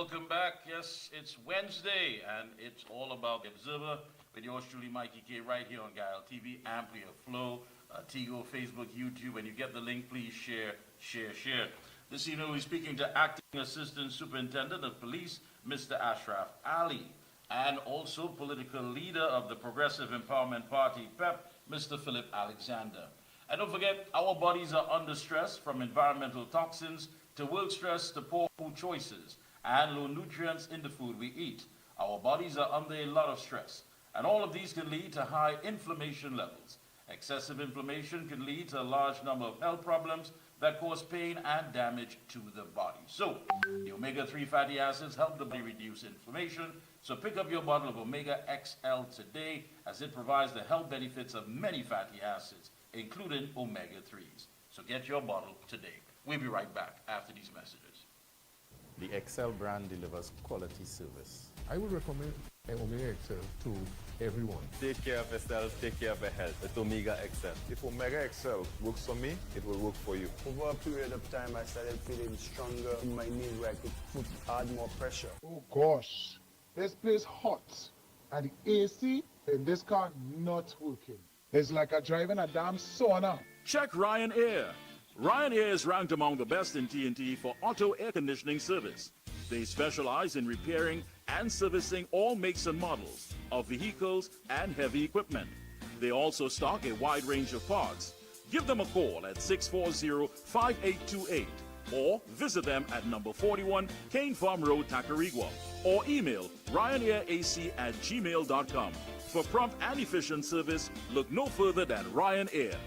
welcome back. Yes, it's Wednesday, and it's all about the Observer with yours truly, Mikey K, right here on Guile TV, Amplia Flow, Tigo, Facebook, YouTube. When you get the link, please share, share, share. This evening, we're speaking to Acting Assistant Superintendent of Police, Mr. Ashraf Ali, and also political leader of the Progressive Empowerment Party, PEP, Mr. Philip Alexander. And don't forget, our bodies are under stress from environmental toxins to work stress to poor food choices and low nutrients in the food we eat. Our bodies are under a lot of stress, and all of these can lead to high inflammation levels. Excessive inflammation can lead to a large number of health problems that cause pain and damage to the body. So, the omega-3 fatty acids help the body reduce inflammation. So pick up your bottle of Omega XL today, as it provides the health benefits of many fatty acids, including omega-3s. So get your bottle today. We'll be right back after these messages. The XL brand delivers quality service. I would recommend Omega XL to everyone. Take care of yourself, take care of your health. It's Omega XL. If Omega XL works for me, it will work for you. Over a period of time, I started feeling stronger in my knees where I could add more pressure. Oh gosh, this place hot, and the AC in this car not working. It's like a driving a damn sauna. Check Ryan Air. Ryan Air is ranked among the best in TNT for auto air conditioning service. They specialize in repairing and servicing all makes and models of vehicles and heavy equipment. They also stock a wide range of parts. Give them a call at 640-5828 or visit them at number 41 Kane Farm Road, Tacarigua, or email ryanairac@gmail.com. For prompt and efficient service, look no further than Ryan Air.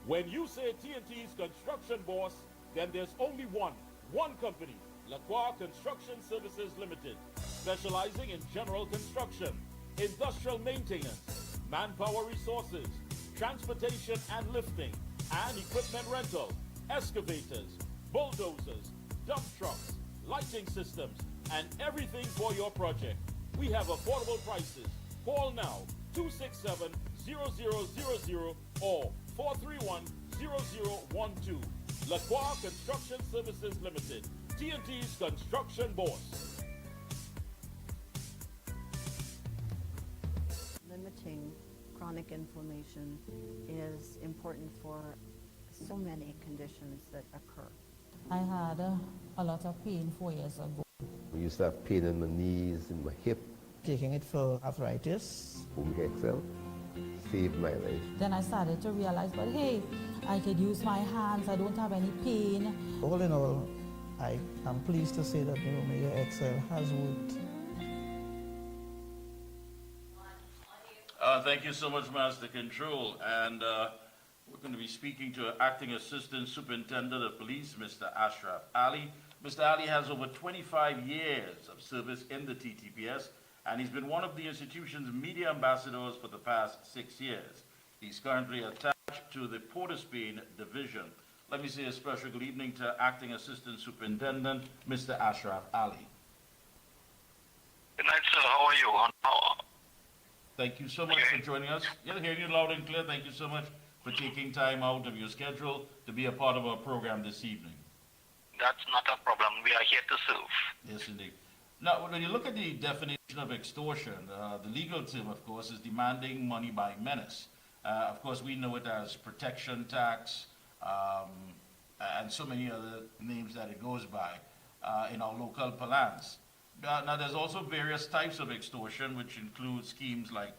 When you say TNT's construction boss, then there's only one company, Lacroix Construction Services Limited, specializing in general construction, industrial maintenance, manpower resources, transportation and lifting, and equipment rental, excavators, bulldozers, dump trucks, lighting systems, and everything for your project. We have affordable prices. Call now, 267-0000 or 431-0012. Lacroix Construction Services Limited, TNT's construction boss. Limiting chronic inflammation is important for so many conditions that occur. I had a lot of pain 4 years ago. I used to have pain in my knees, in my hip. Taking it for arthritis. Omega XL saved my life. Then I started to realize, but hey, I could use my hands, I don't have any pain. All in all, I am pleased to say that the Omega XL has worked. Thank you so much, Master Control. And we're going to be speaking to Acting Assistant Superintendent of Police, Mr. Ashraf Ali. Mr. Ali has over 25 years of service in the TTPS, and he's been one of the institution's media ambassadors for the past 6 years. He's currently attached to the Port of Spain Division. Let me say a special good evening to Acting Assistant Superintendent, Mr. Ashraf Ali. Good night, sir. How are you? Thank you so much for joining us. Yeah, hearing you loud and clear. Thank you so much for taking time out of your schedule to be a part of our program this evening. That's not a problem. We are here to serve. Yes, indeed. Now, when you look at the definition of extortion, the legal term, of course, is demanding money by menace. Of course, we know it as protection tax and so many other names that it goes by in our local parlance. Now, there's also various types of extortion, which include schemes like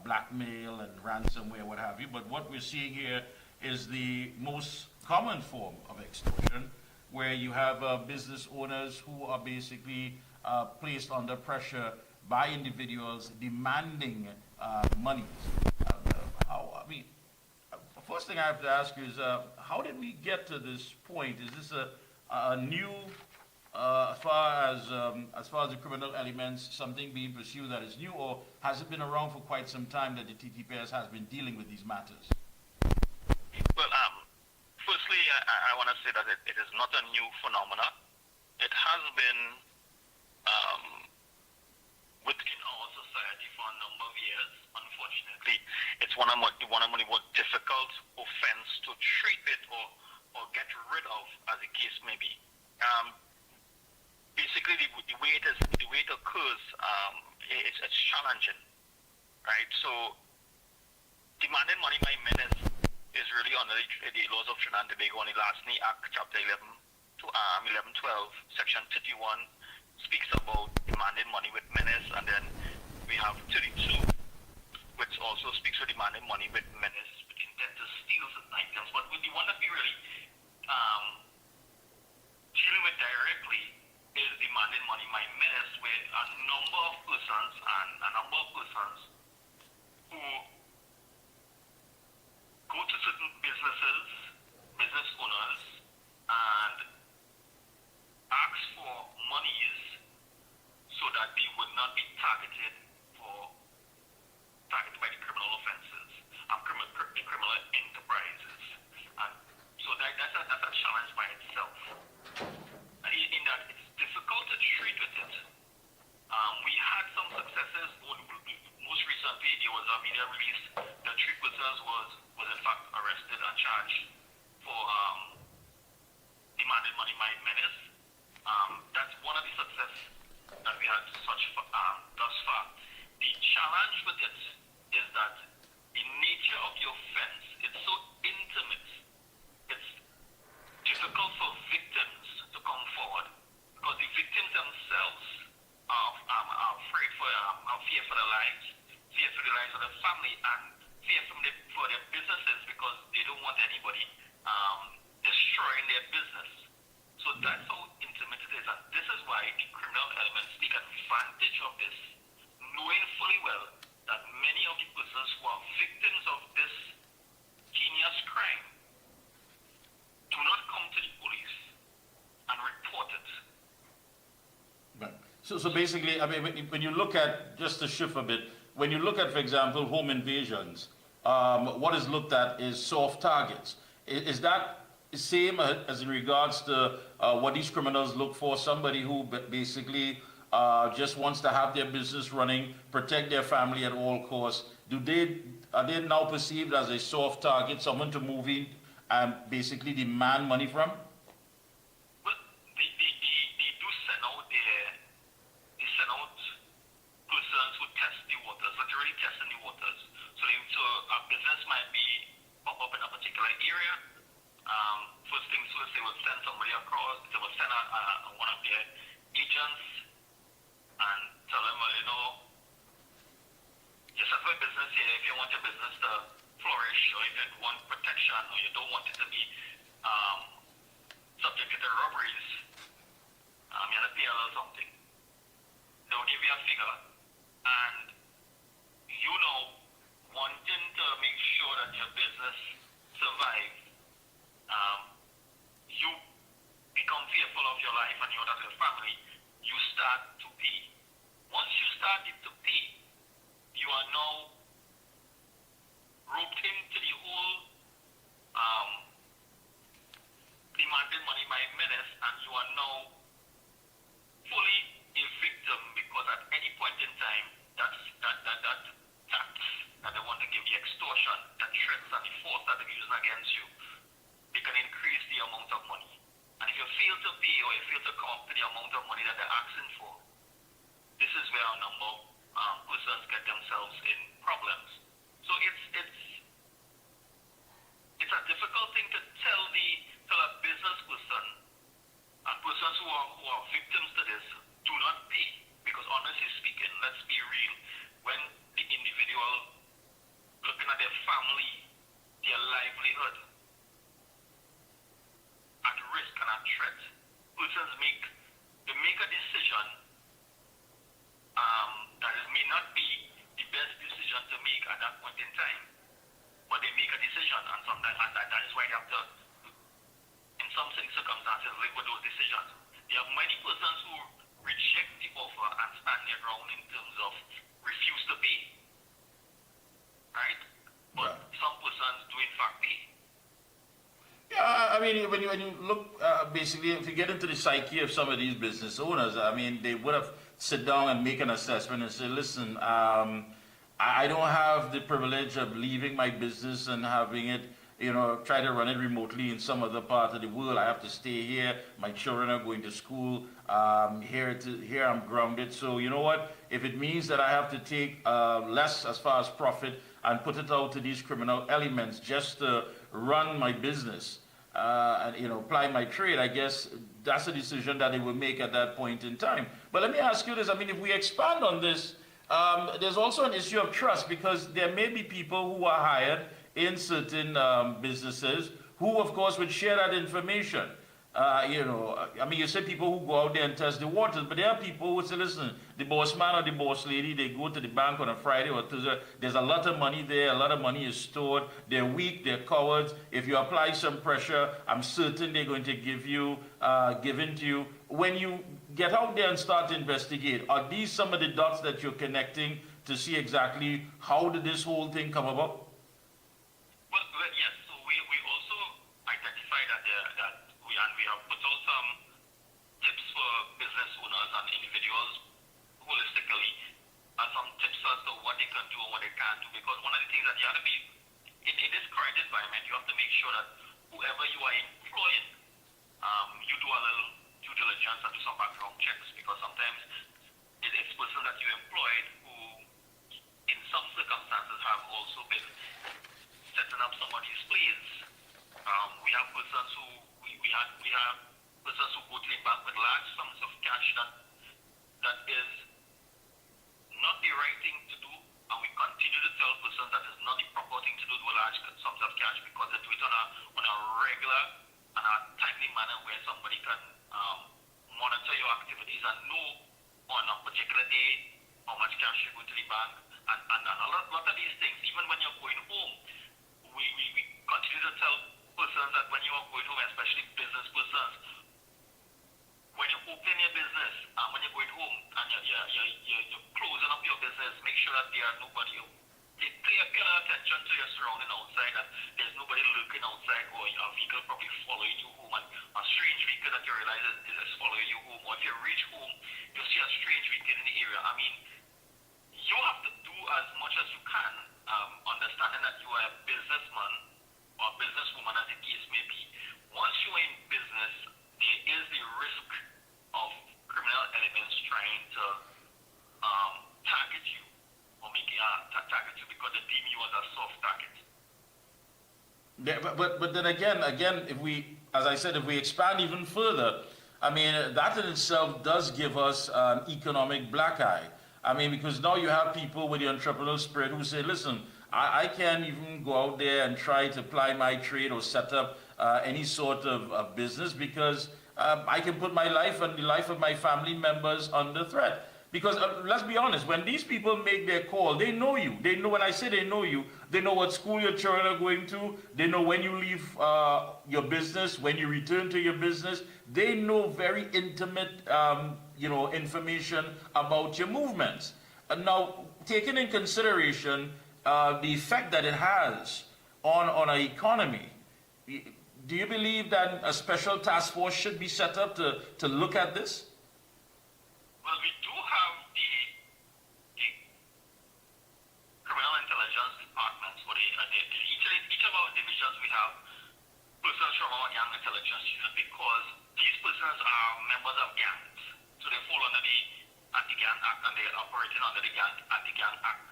blackmail and ransomware, what have you. But what we're seeing here is the most common form of extortion, where you have business owners who are basically placed under pressure by individuals demanding money. The first thing I have to ask you is, how did we get to this point? Is this a new, as far as the criminal elements, something being pursued that is new, or has it been around for quite some time that the TTPS has been dealing with these matters? Well, firstly, I want to say that it is not a new phenomena. It has been within our society for a number of years. Unfortunately, it's one of the more difficult offense to treat it or get challenging, right? So demanding money by menace is really under the laws of Trinidad and Tobago on the Larceny Act, Chapter 1112, Section 31 speaks about demanding money with menace, and then we have 32, which also speaks of demanding money with menace with intent to steal certain items. But the one that we really dealing with directly is demanding money by menace, where a number of persons who go to certain business owners, and ask for monies so that they would not be targeted by the criminal offenses and criminal enterprises. And so that's a challenge by itself. In that it's difficult to treat with it. We had some successes. Most recently, there was a media release that three persons was in fact arrested and charged for demanding money by menace. That's one of the success that we had thus far. The challenge with it is that the nature of the offense, it's so intimate. It's difficult for victims to come forward because the victims themselves are fear for their lives, fear for the lives of their family, and fear for their businesses because they don't want anybody destroying their business. So that's how intimate it is, and this is why the criminal elements take advantage of this, knowing fully well that many of the persons who are victims of this heinous crime do not come to the police and report it. Right. So basically, I mean, when you look at, just to shift a bit, when you look at, for example, home invasions, what is looked at is soft targets. Is that the same as in regards to what these criminals look for? Somebody who basically just wants to have their business running, protect their family at all costs. Are they now perceived as a soft target, someone to move in and basically demand money from? Well, they do send out persons who test the waters, literally testing the waters. So a business might be up in a particular area. First things first, they will send somebody across. They will send one of their agents and tell them, well, you set up a business here. If you want your business to flourish, or if you want protection, or you don't want it to be subject to robberies, you have to pay a little something. They'll give you a figure, and wanting to make sure that your business survives, you become fearful of your life and of your family. You start to pay. Once you started to pay, you are now roped into the whole demanding money by menace, and you are now fully a victim, because at any point in time, that tax that they want to give you, extortion, that threats and the force that they're using against you, they can increase the amount of money. And if you fail to pay, or you fail to come up to the amount of money that they're asking for, this is where a number of persons get themselves in problems. So it's a difficult thing to tell a business person, and persons who are victims to this, do not pay. Because honestly speaking, let's be real, when the individual looking at their family, their livelihood at risk and at threat, persons make a decision that it may not be the best decision to make at that point in time, but they make a decision, and sometimes that is why they have to, in some circumstances, live with those decisions. There are many persons who reject the offer and stand their ground in terms of refuse to pay, right? But some persons do in fact pay. Yeah, I mean, when you look, basically, if you get into the psyche of some of these business owners, I mean, they would have sit down and make an assessment and say, listen, I don't have the privilege of leaving my business and having it, try to run it remotely in some other part of the world. I have to stay here. My children are going to school. Here I'm grounded. So you know what? If it means that I have to take less as far as profit and put it out to these criminal elements just to run my business and ply my trade, I guess that's a decision that they will make at that point in time. But let me ask you this. I mean, if we expand on this, there's also an issue of trust, because there may be people who are hired in certain businesses who, of course, would share that information. I mean, you said people who go out there and test the waters, but there are people who say, listen, the boss man or the boss lady, they go to the bank on a Friday or Tuesday, there's a lot of money there, a lot of money is stored, they're weak, they're cowards. If you apply some pressure, I'm certain they're going to give in to you. When you get out there and start to investigate, are these some of the dots that you're connecting to see exactly how did this whole thing come about? Well, yes. So we also identify that we have put out some tips for business owners and individuals holistically, and some tips as to what they can do and what they can't do. Because one of the things that you have to be in this current environment, you have to make sure that whoever you are employing, you do a little due diligence and do some background checks, because sometimes it's persons that you employed who, in some circumstances, have also been setting up some of these plays. We have persons who we have persons who go to the bank with large sums of cash that is not the right thing to do, and we continue to tell persons that is not the proper thing to do with large sums of cash, because they do it on a regular and a timely manner where somebody can monitor your activities and know on a particular day how much cash you go to the bank, and a lot of these things, even when you're going home, we continue to tell persons that when you are going home, especially business persons, when you open your business and when you're going home and you're closing up your business, make sure that there are nobody. Pay attention to your surrounding outside, that there's nobody lurking outside, or a vehicle probably following you home, and a strange vehicle that you realize is following you home, or if you reach home, you see a strange vehicle in the area. I mean, you have to do as much as you can, understanding that you are a businessman or a businesswoman, as the case may be. Once you are in business, there is the risk of criminal elements trying to target you, or make target you, because they deem you as a soft target. Yeah, but then again, if we, as I said, if we expand even further, I mean, that in itself does give us an economic black eye. I mean, because now you have people with the entrepreneurial spirit who say, listen, I can't even go out there and try to ply my trade or set up any sort of business, because I can put my life and the life of my family members under threat. Because let's be honest, when these people make their call, they know you. They know, when I say they know you, they know what school your children are going to. They know when you leave your business, when you return to your business. They know very intimate, information about your movements. And now, taking in consideration the effect that it has on our economy, do you believe that a special task force should be set up to look at this? Well, we do have the criminal intelligence departments for each of our divisions. We have persons from our gang intelligence unit, because these persons are members of gangs, so they fall under the Anti-Gang Act, and they are operating under the Anti-Gang Act,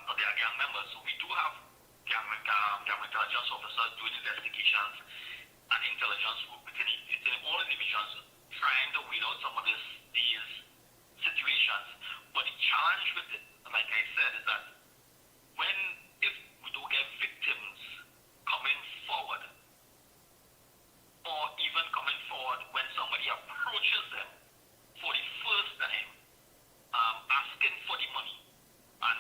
or they are gang members. So we do have gang intelligence officers doing investigations and intelligence work within all the divisions, trying to weed out some of these situations. But the challenge with it, like I said, is that if we don't get victims coming forward, or even coming forward when somebody approaches them for the first time, asking for the money, and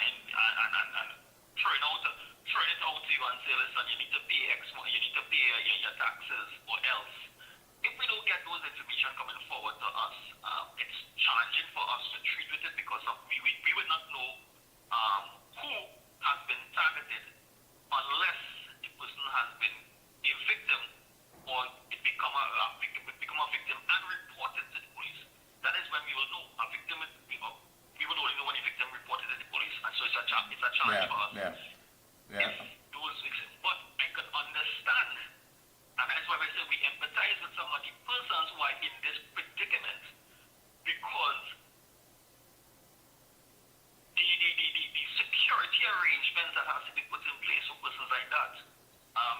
throwing it out to you and say, listen, you need to pay X money, you need to pay your taxes, or else. If we don't get those information coming forward to us, it's challenging for us to treat with it, because we would not know who has been targeted unless the person has been a victim, or it become a victim and reported to the police. That is when we will know a victim. We will only know when a victim reported to the police, and so it's a challenge for us. Yeah. If those victims, but I can understand, and that's why I say we empathize with some of the persons who are in this predicament, because the security arrangements that has to be put in place for persons like that,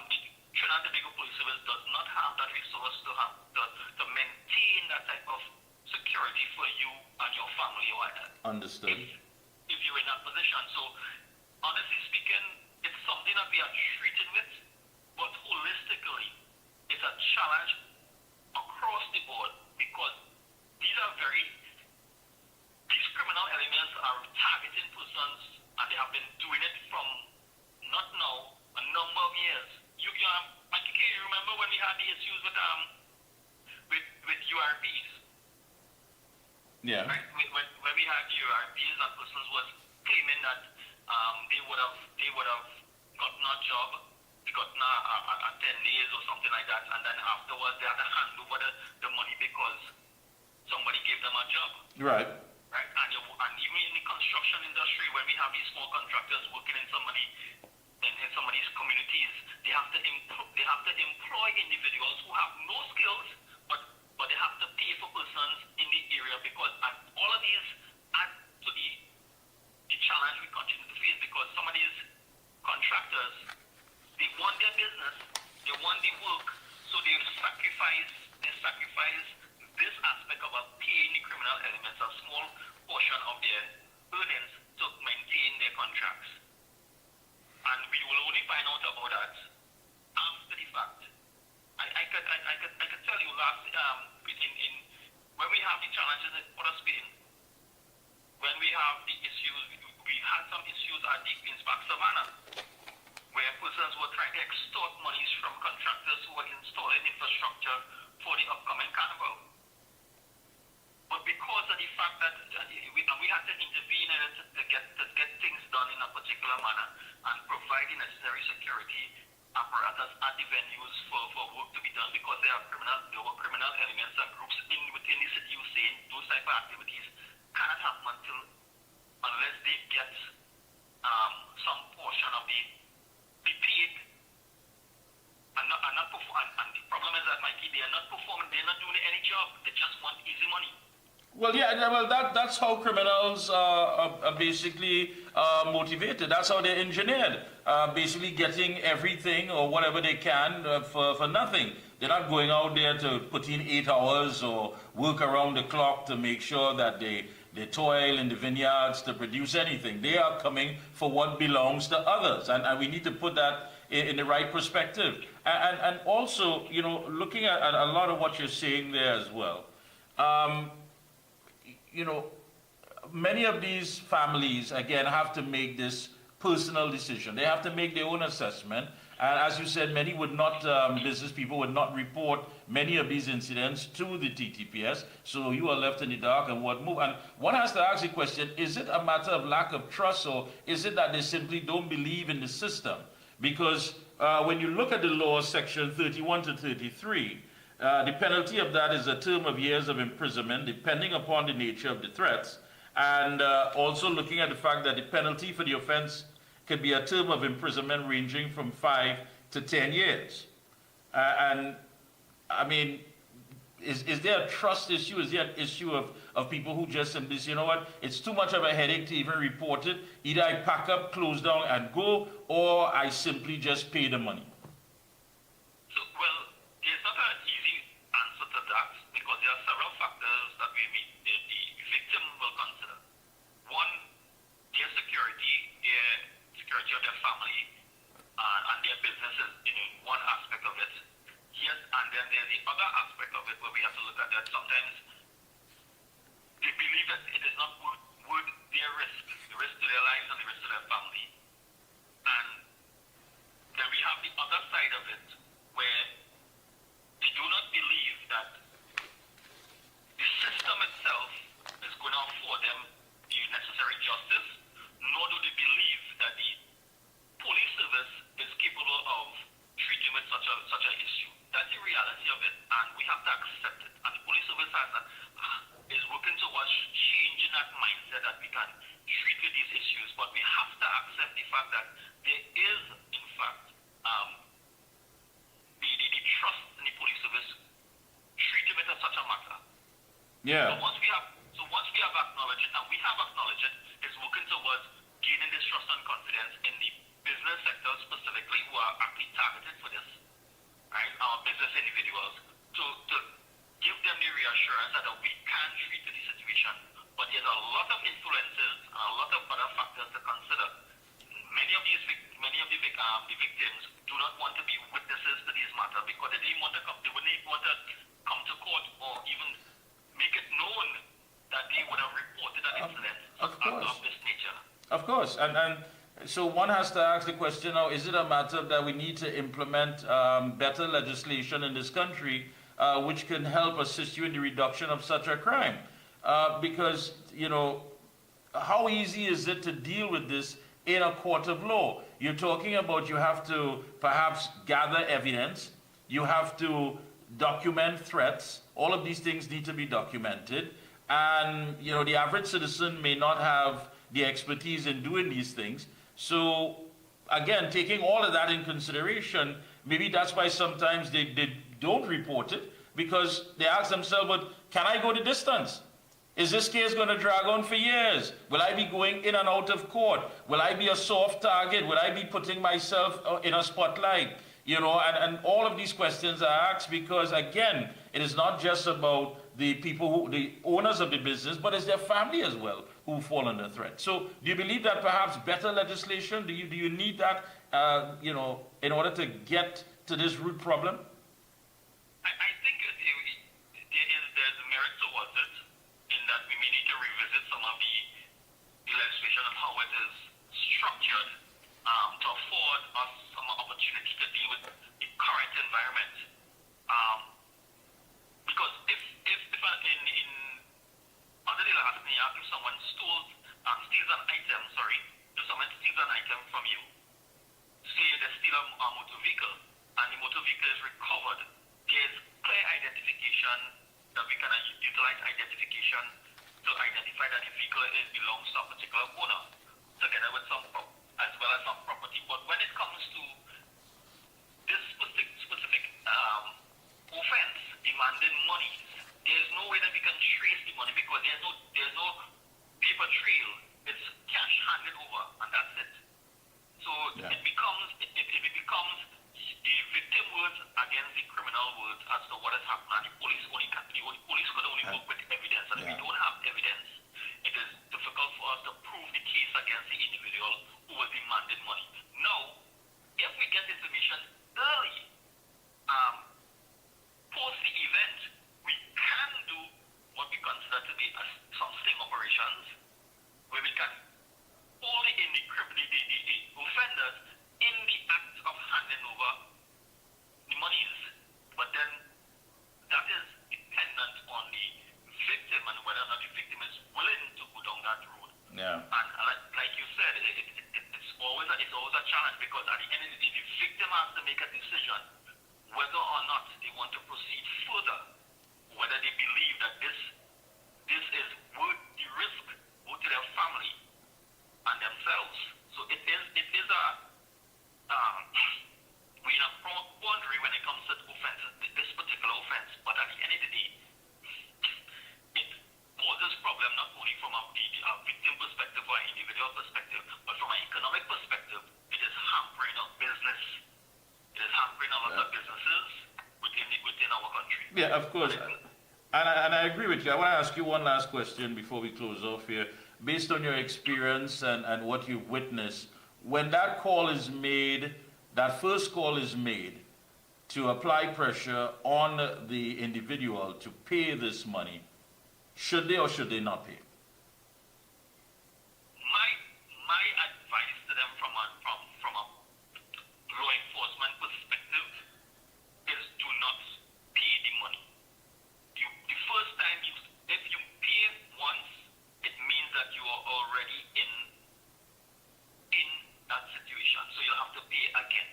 the Trinidad and Tobago Police Service does not have that resource to maintain that type of security for you and your family or whatnot. Understood. If you're in that position. So, honestly speaking, it's something that we are treated with, but holistically, it's a challenge across the board, because these criminal elements are targeting persons, and they have been doing it from, not now, a number of years. Mikey, you remember when we had the issues with URPs? Yeah. Right? When we had URPs, and persons was claiming that they would have gotten a job, they gotten a 10 days or something like that, and then afterwards they had to hand over the money because somebody gave them a job. Right. Right? And even in the construction industry, when we have these small contractors working in some of these communities, they have to employ individuals who have no skills, but they have to pay for persons in the area, because and all of these add to the challenge we continue to face, because some of these contractors, they want their business, they want the work, so they sacrifice this aspect of paying the criminal elements a small portion of their earnings to maintain their contracts. And we will only find out about that after the fact. I could tell you when we have the challenges in Port of Spain, when we have the issues, we had some issues at the Queen's Park Savannah, where persons were trying to extort monies from contractors who were installing infrastructure for the upcoming carnival. But because of the fact that we had to intervene to get things done in a particular manner and provide the necessary security apparatus at the venues for work to be done, because there were criminal elements and groups within the city who say those type of activities cannot happen unless they get some portion of the paid and not perform. And the problem is that, Mikey, they are not performing, they are not doing any job, they just want easy money. Well, yeah, well, that's how criminals are basically motivated. That's how they're engineered, basically getting everything or whatever they can for nothing. They're not going out there to put in 8 hours or work around the clock to make sure that they toil in the vineyards to produce anything. They are coming for what belongs to others, and we need to put that in the right perspective. And also, you know, looking at a lot of what you're saying there as well, you know, many of these families, again, have to make this personal decision. They have to make their own assessment. And as you said, many would not, business people would not report many of these incidents to the TTPS. So you are left in the dark and what move. And one has to ask the question, is it a matter of lack of trust, or is it that they simply don't believe in the system? Because when you look at the law, section 31 to 33, the penalty of that is a term of years of imprisonment, depending upon the nature of the threats. And also looking at the fact that the penalty for the offense could be a term of imprisonment ranging from 5 to 10 years. And I mean, is there a trust issue? Is there an issue of people who just simply say, you know what, it's too much of a headache to even report it. Either I pack up, close down and go, or I simply just pay the money? So, well, there's not an easy answer to that, because there are several factors that the victim will consider. One, their security of their family, and their businesses in one aspect of it. Yes, and then there's the other aspect of it where we have to look at that sometimes they believe that it is not worth their risk, the risk to their lives and the risk to their family. And then we have the other side of it where they do not believe that the system itself is going to afford them the necessary justice, nor do they believe that the police service is capable of treating with such an issue. That's the reality of it, and we have to accept it. And the police service is working towards changing that mindset that we can treat with these issues. But we have to accept the fact that there is, in fact, trust in the police service, treating it as such a matter. Yeah. So once we have acknowledged it, and we have acknowledged it, is working towards gaining this trust and confidence in the business sector specifically who are actually targeted for this, right? Our business individuals, to give them the reassurance that we can treat the situation. But there's a lot of influences and a lot of other factors to consider. Many of the victims do not want to be witnesses to these matters because they wouldn't even want to come to court or even make it known that they would have reported an incident of this nature. Of course, and so one has to ask the question now, is it a matter that we need to implement better legislation in this country which can help assist you in the reduction of such a crime? Because, you know, how easy is it to deal with this in a court of law? You're talking about you have to perhaps gather evidence, you have to document threats, all of these things need to be documented, and, you know, the average citizen may not have the expertise in doing these things. So, again, taking all of that in consideration, maybe that's why sometimes they don't report it, because they ask themselves, but can I go the distance? Is this case going to drag on for years? Will I be going in and out of court? Will I be a soft target? Will I be putting myself in a spotlight? You know, and all of these questions are asked because, again, it is not just about the people, the owners of the business, but it's their family as well who fall under threat. So do you believe that perhaps better legislation, do you need that, you know, in order to get to this root problem? I think there's merit towards it in that we may need to revisit some of the legislation and how it is structured to afford us some opportunity to deal with the current environment. Because if under the last scenario, if someone steals an item, if someone steals an item from you, say they steal a motor vehicle, and the motor vehicle is recovered, there's clear identification that we can utilize identification to identify that the vehicle belongs to a particular owner, together with as well as some property. But when it comes to this specific offense demanding money, there's no way that we can trace the money because there's no paper trail. It's cash handed over, and that's it. So it becomes the victim words against the criminal words as to what has happened. And the police could only work with evidence, and if we don't have evidence, it is difficult for us to prove the case against the individual who was demanding money. Now, if we get information early, post the event, we can do what we consider to be some sting operations, where we can hold the offenders in the act of handing over the monies. But then that is dependent on the victim and whether or not the victim is willing to go down that road. Yeah. And like you said, it's always a challenge because at the end of the day, the victim has to make a decision whether or not they want to proceed further, whether they believe that this is worth the risk both to their family and themselves. So it is a we're in a quandary when it comes to offenses, this particular offense. But at the end of the day, it causes problem not only from a victim perspective or an individual perspective, but from an economic perspective, it is hampering our business. It is hampering a lot of businesses within our country. Yeah, of course. And I agree with you. I want to ask you one last question before we close off here. Based on your experience and what you've witnessed, when that call is made, that first call is made to apply pressure on the individual to pay this money, should they or should they not pay? My advice to them from a law enforcement perspective is do not pay the money. The first time if you pay once, it means that you are already in that situation, so you'll have to pay again.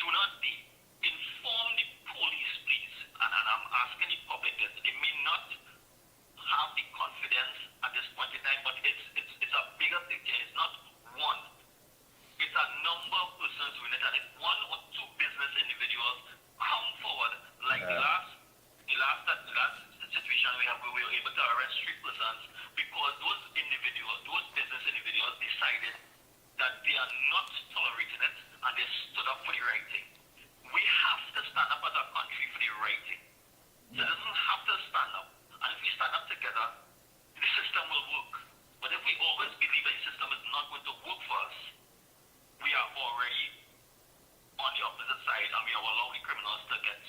Do not pay. Inform the police, please. And I'm asking the public that they may not have the are not tolerating it, and they stood up for the right thing. We have to stand up as a country for the right thing. So it doesn't have to stand up. And if we stand up together, the system will work. But if we always believe that the system is not going to work for us, we are already on the opposite side, and we are allowing the criminals to get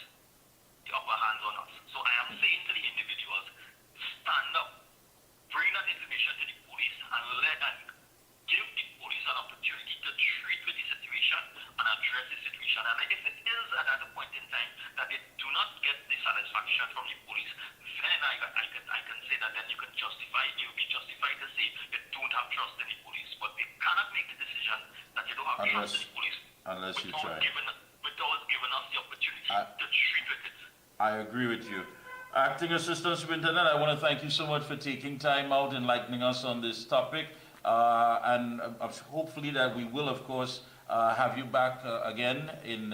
the upper hand on us. So I am saying to the individuals, stand up, bring that information to the police, and give the police an opportunity to treat with the situation and address the situation. And if it is at that point in time that they do not get the satisfaction from the police, then I can say that then you can justify, you will be justified to say they don't have trust in the police. But they cannot make the decision that they don't have trust in the police unless you try. Without giving us the opportunity to treat with it. I agree with you. Acting Assistant Superintendent, I want to thank you so much for taking time out, enlightening us on this topic. And hopefully that we will, of course, have you back again in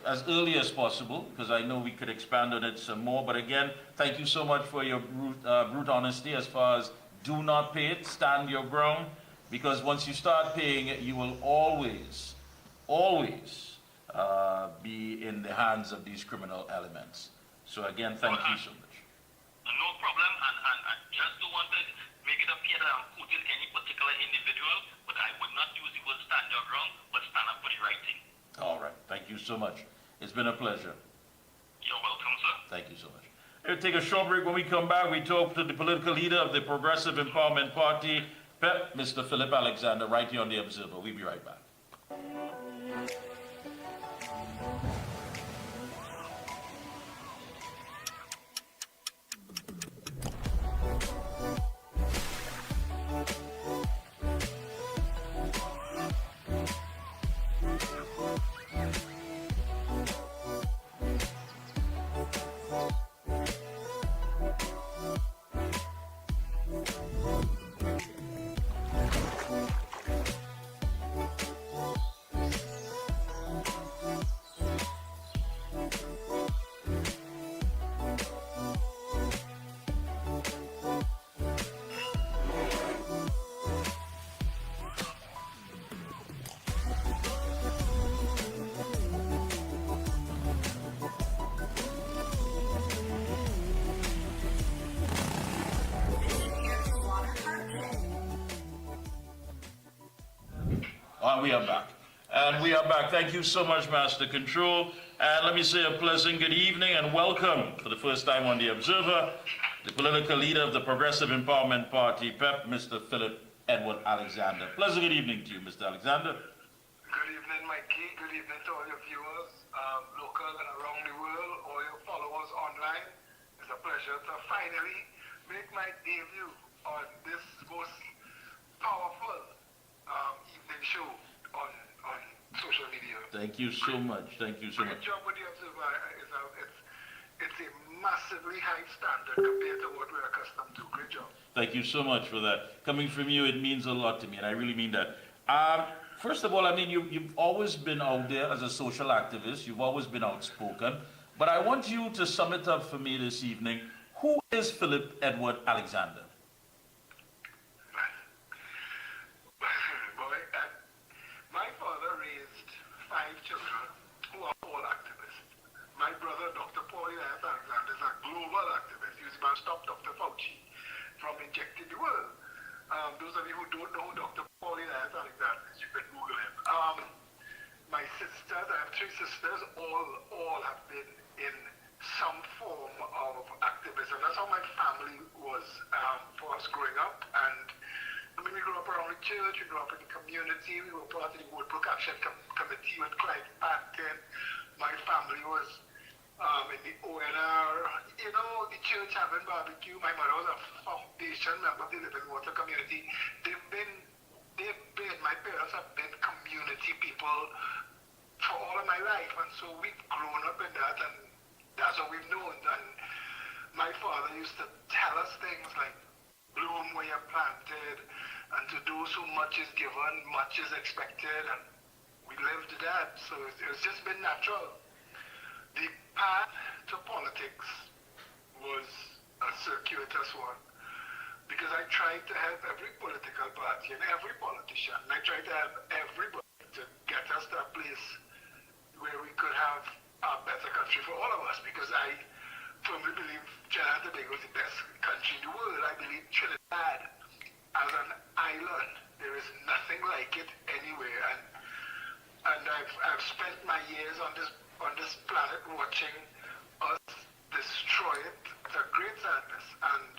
as early as possible, because I know we could expand on it some more. But again, thank you so much for your brute honesty as far as do not pay it, stand your ground, because once you start paying it, you will always be in the hands of these criminal elements. So again, thank you so much. No problem, and just don't want to make it appear that I'm quoting any particular individual, but I would not use the word stand your ground, but stand up for the right thing. All right, thank you so much. It's been a pleasure. You're welcome, sir. Thank you so much. We'll take a short break. When we come back, we talk to the political leader of the Progressive Empowerment Party, PEP, Mr. Philip Alexander, right here on The Observer. We'll be right back. We are back. And we are back. Thank you so much, Master Control. And let me say a pleasant good evening and welcome for the first time on The Observer, the political leader of the Progressive Empowerment Party, PEP, Mr. Philip Edward Alexander. Pleasant good evening to you, Mr. Alexander. Good evening, Mikey. Good evening to all your viewers, local and around the world, all your followers online. It's a pleasure to finally make my debut on this most powerful evening show on social media. Thank you so much. Thank you so much. Great job with The Observer. It's a massively high standard compared to what we're accustomed to. Great job. Thank you so much for that. Coming from you, it means a lot to me, and I really mean that. First of all, I mean, you've always been out there as a social activist. You've always been outspoken. But I want you to sum it up for me this evening. Who is Philip Edward Alexander? My father raised 5 children who are all activists. My brother, Dr. Paul Alexander, is a global activist. He was man stopped Dr. Fauci from injecting the world. Those of you who don't know who Dr. Paul Alexander is, you can Google him. My sisters, I have 3 sisters, all have been in some form of activism. That's how my family was for us growing up. And I mean, we grew up around the church, we grew up in the community, we were part of the Woodbrook Action Committee with Clyde Patton. My family was in the ONR. You know, the church having barbecue. My mother was a foundation member of the Living Water community. My parents have been community people for all of my life. And so we've grown up in that, and that's what we've known. And my father used to tell us things like, bloom where you're planted, and to do so much is given, much is expected, and we lived that, so it's just been natural. The path to politics was a circuitous one, because I tried to help every political party and every politician, and I tried to help everybody to get us to a place where we could have a better country for all of us, because I firmly believe Trinidad and Tobago is the best country in the world. I believe Trinidad as an island, there is nothing like it anywhere, and I've spent my years on this planet watching us destroy it to great sadness, and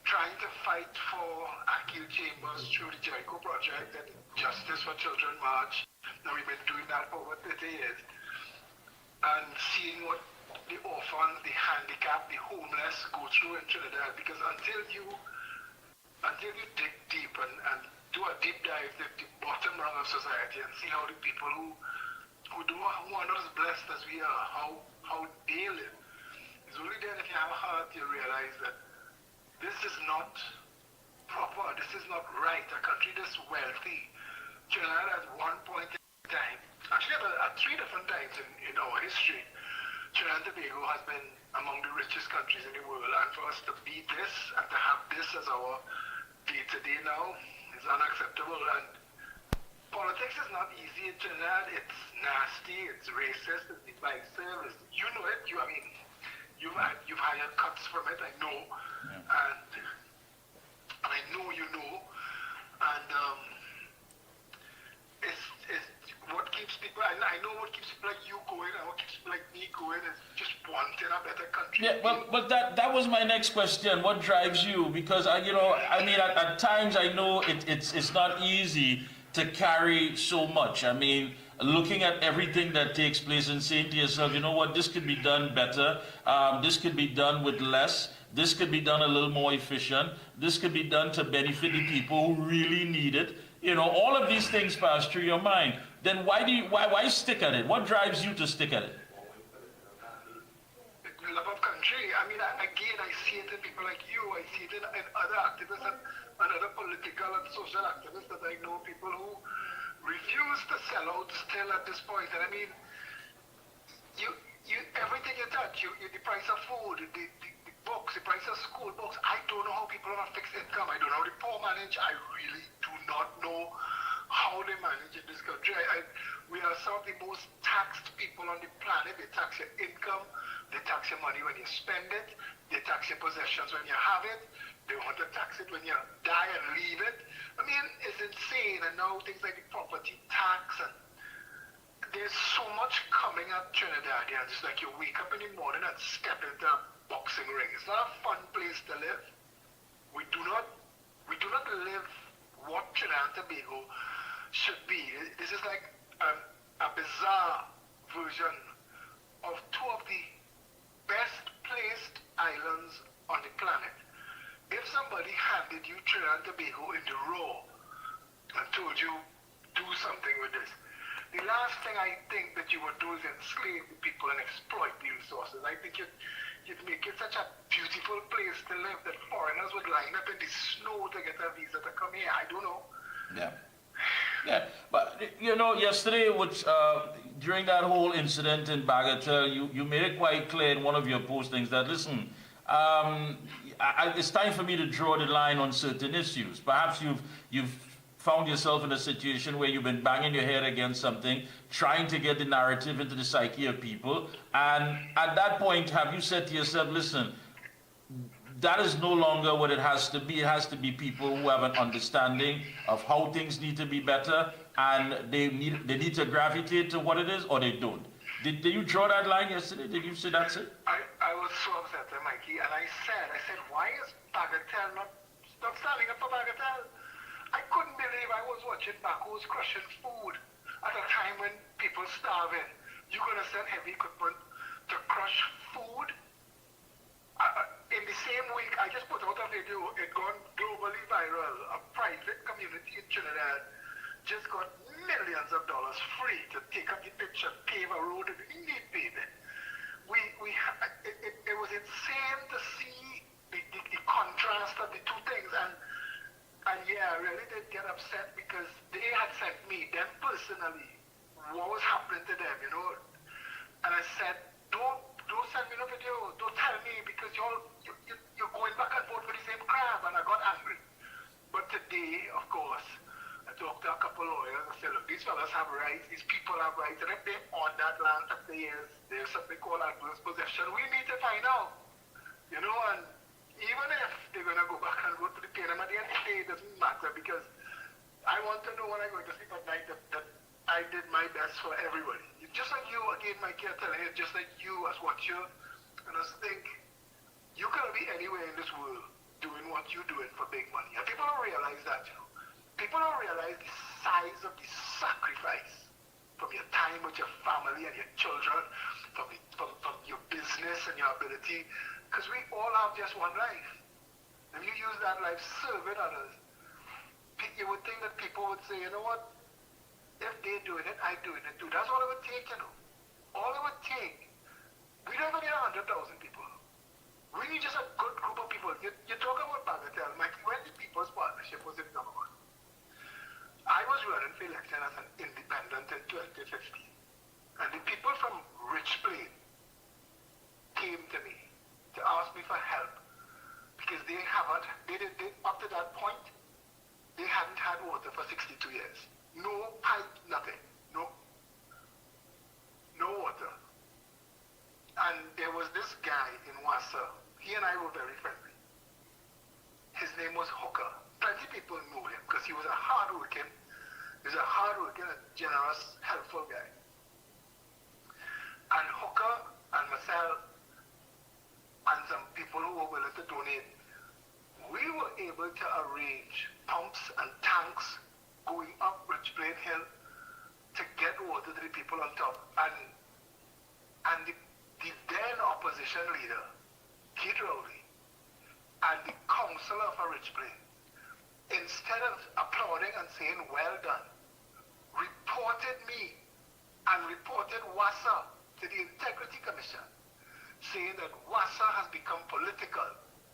trying to fight for Akil Chambers through the Jericho Project and Justice for Children March. Now we've been doing that for over 30 years, and seeing what the orphans, the handicapped, the homeless go through in Trinidad, because until you dig deep and do a deep dive at the bottom rung of society and see how the people who are not as blessed as we are, how they live, it's only then if you have a heart you realize that this is not proper, this is not right. A country this wealthy, Trinidad at one point in time, actually at 3 different times in our history, Trinidad and Tobago has been among the richest countries in the world, and for us to beat this and to have this as our day-to-day now is unacceptable. And politics is not easy in Trinidad. It's nasty, it's racist, it's divisive. You know it. You've had your cuts from it. I know, and I know you know. And it's what keeps people. I know what keeps people like you going, and what keeps people like me going is just wanting a better country. Yeah, but that was my next question. What drives you? Because at times I know it's not easy to carry so much. I mean, looking at everything that takes place and saying to yourself, you know what, this could be done better. This could be done with less. This could be done a little more efficient. This could be done to benefit the people who really need it. You know, all of these things pass through your mind. Then why stick at it? What drives you to stick at it? Love of country. I mean, again, I see it in people like you. I see it in other activists and other political and social activists that I know, people who refuse to sell out still at this point. And I mean, you everything you touch, the price of food, the books, the price of school books. I don't know how people on a fixed income. I don't know how the poor manage. I really do not know how they manage in this country. We are some of the most taxed people on the planet. They tax your income, they tax your money when you spend it, they tax your possessions when you have it, they want to tax it when you die and leave it. I mean, it's insane. And now things like the property tax, and there's so much coming at Trinidad. Yeah, just like you wake up in the morning and step into a boxing ring. It's not a fun place to live. We do not live what Trinidad and Tobago should be. This is like a bizarre version of 2 of the best placed islands on the planet. If somebody handed you Trinidad and Tobago in the raw and told you, do something with this, the last thing I think that you would do is enslave the people and exploit the resources. I think you'd make it such a beautiful place to live that foreigners would line up in the snow to get a visa to come here. I don't know. Yeah, but you know, yesterday, during that whole incident in Bagatelle, you made it quite clear in one of your postings that, listen, it's time for me to draw the line on certain issues. Perhaps you've found yourself in a situation where you've been banging your head against something, trying to get the narrative into the psyche of people, and at that point, have you said to yourself, listen, that is no longer what it has to be. It has to be people who have an understanding of how things need to be better, and they need to gravitate to what it is, or they don't. Did you draw that line yesterday? Did you say that's it? I was so upset, Mikey, and I said, why is Bagatelle not standing up for Bagatelle? I couldn't believe I was watching Bacos crushing food at a time when people starving. You're going to send heavy equipment to crush food? In the same week, I just put out a video, it gone globally viral. A private community in Trinidad just got millions of dollars free to take up the picture, pave a road, and indeed pave it. It was insane to see the contrast of the two things, and yeah, I really did get upset because they had sent me, them personally, what was happening to them, you know. And I said, don't send me no video, don't tell me, because you're going back and forth with the same crap. today, of course, I talked to a couple lawyers. I said, look, these fellas have rights. These people have rights. And if they own that land 50 years, there's something called adverse possession. We need to find out. You know, and even if they're going to go back and go to the kingdom, at the end of the day, it doesn't matter because I want to know when I go to sleep at night that I did my best for everybody. Just like you, again, Mikey, I'm telling you, just like you as watcher, and I think you can be anywhere in this world doing what you're doing for big money. And people don't realize that, you know. People don't realize the size of the sacrifice from your time with your family and your children, from your business and your ability, because we all have just one life. If you use that life serving others, you would think that people would say, you know what, if they're doing it, I'm doing it too. That's all it would take, you know. All it would take. We don't even need 100,000 people. We need just a good group of people. You talk about bagatelle, Mikey, when the People's Partnership was in government, I was running for election as an independent in 2015. And the people from Rich Plain came to me to ask me for help because they up to that point, they hadn't had water for 62 years. No pipe, nothing. No water. And there was this guy in Wassa. He and I were very friendly. His name was Hooker. Plenty of people know him because he was a hard-working, generous, helpful guy. And Hooker and myself and some people who were willing to donate, we were able to arrange pumps and tanks going up Rich Plain Hill to get water to the people on top. And the then opposition leader, Keith Rowley, and the councillor for Rich Plain, instead of applauding and saying, well done, reported me and reported Wassa to the Integrity Commission, saying that Wassa has become political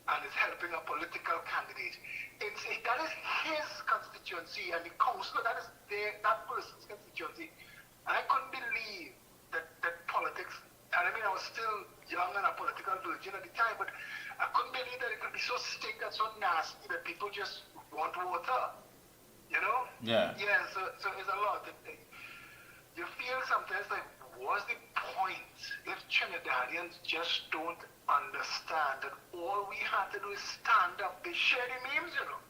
and is helping a political candidate. That is his constituency, and the councillor, that person's constituency. And I couldn't believe that politics, and I mean, I was still young and a political virgin at the time, but I couldn't believe that it could be so stink and so nasty that people just want water. You know? Yeah. Yeah, so it's a lot. You feel sometimes like, what's the point if Trinidadians just don't understand that all we have to do is stand up? They share the memes, you know.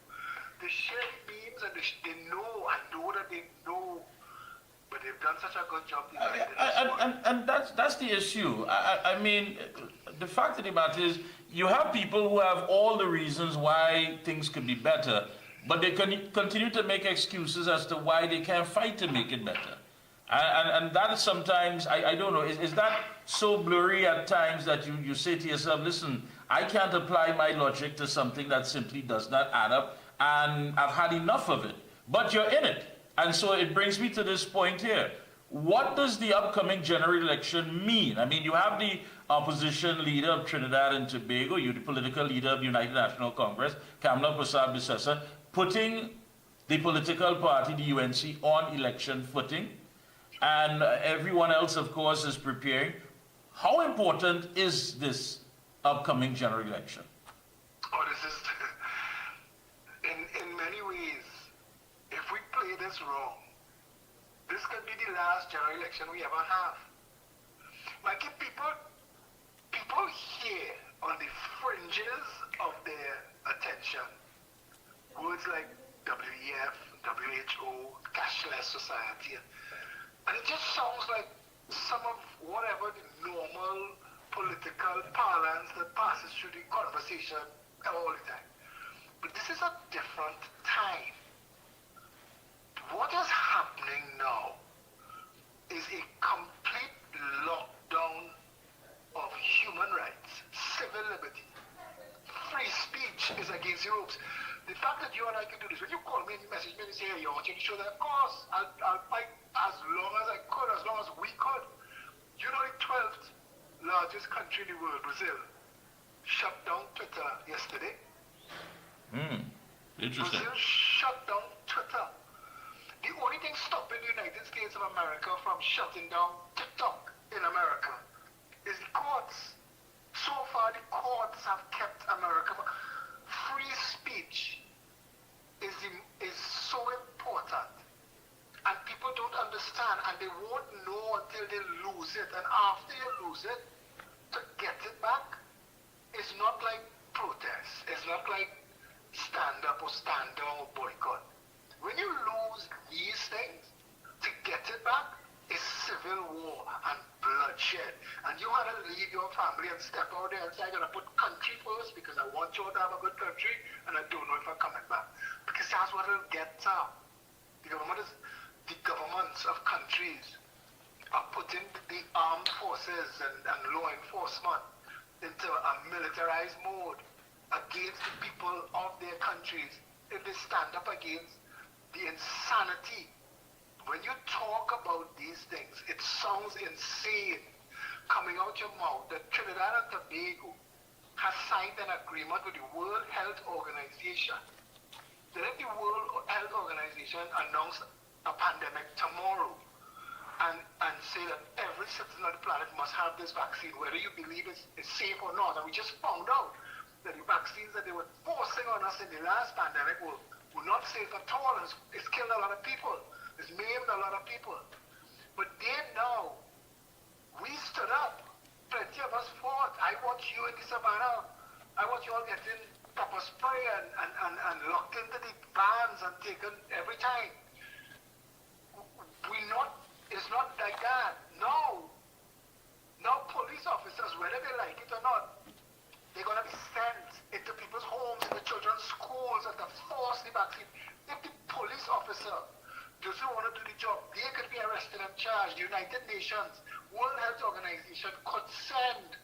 They share the memes and they know, I know that they know, but they've done such a good job. And that's the issue. I mean, the fact of the matter is, you have people who have all the reasons why things could be better, but they continue to make excuses as to why they can't fight to make it better. And that is sometimes, I don't know, is that so blurry at times that you say to yourself, listen, I can't apply my logic to something that simply does not add up, and I've had enough of it. But you're in it. And so it brings me to this point here. What does the upcoming general election mean? I mean, you have the opposition leader of Trinidad and Tobago, you're the political leader of the United National Congress, Kamla Persad-Bissessar, putting the political party, the UNC, on election footing. And everyone else, of course, is preparing. How important is this upcoming general election? Oh, this is, in many ways, if we play this wrong, this could be the last general election we ever have. Like if people hear on the fringes of their attention words like WEF, WHO, cashless society, and it just sounds like some of whatever the normal political parlance that passes through the conversation all the time. But this is a different time. What is happening now is a complete lockdown of human rights, civil liberty. Free speech is against the ropes. The fact that you and I can do this, when you call me and you message me and say, hey, you want you to show that, of course, I'll fight as long as I could, as long as we could. You know, the 12th largest country in the world, Brazil, shut down Twitter yesterday. Interesting. Brazil shut down Twitter. The only thing stopping the United States of America from shutting down TikTok in America is the courts. So far, the courts have kept America. Free speech is the and they won't know until they lose it. And after you lose it, to get it back, it's not like protest. It's not like stand up or stand down or boycott. When you lose these things, to get it back is civil war and bloodshed. And you have to leave your family and step out there and say, I'm going to put country first because I want you to have a good country and I don't know if I'm coming back. Because that's what it'll get to. The governments of countries are putting the armed forces and law enforcement into a militarized mode against the people of their countries if they stand up against the insanity. When you talk about these things, it sounds insane coming out your mouth that Trinidad and Tobago has signed an agreement with the World Health Organization. That if the World Health Organization announced a pandemic tomorrow and say that every citizen on the planet must have this vaccine, whether you believe it's safe or not, and we just found out that the vaccines that they were forcing on us in the last pandemic were not safe at all. It's killed a lot of people. It's maimed a lot of people. But they know we stood up. Plenty of us fought. I watched you in the savannah. I watched you all getting pepper spray and locked into the vans and taken every time. It's not like that. No. Now police officers, whether they like it or not, they're going to be sent into people's homes, into children's schools, and to force the vaccine. If the police officer doesn't want to do the job, they could be arrested and charged. The United Nations, World Health Organization could send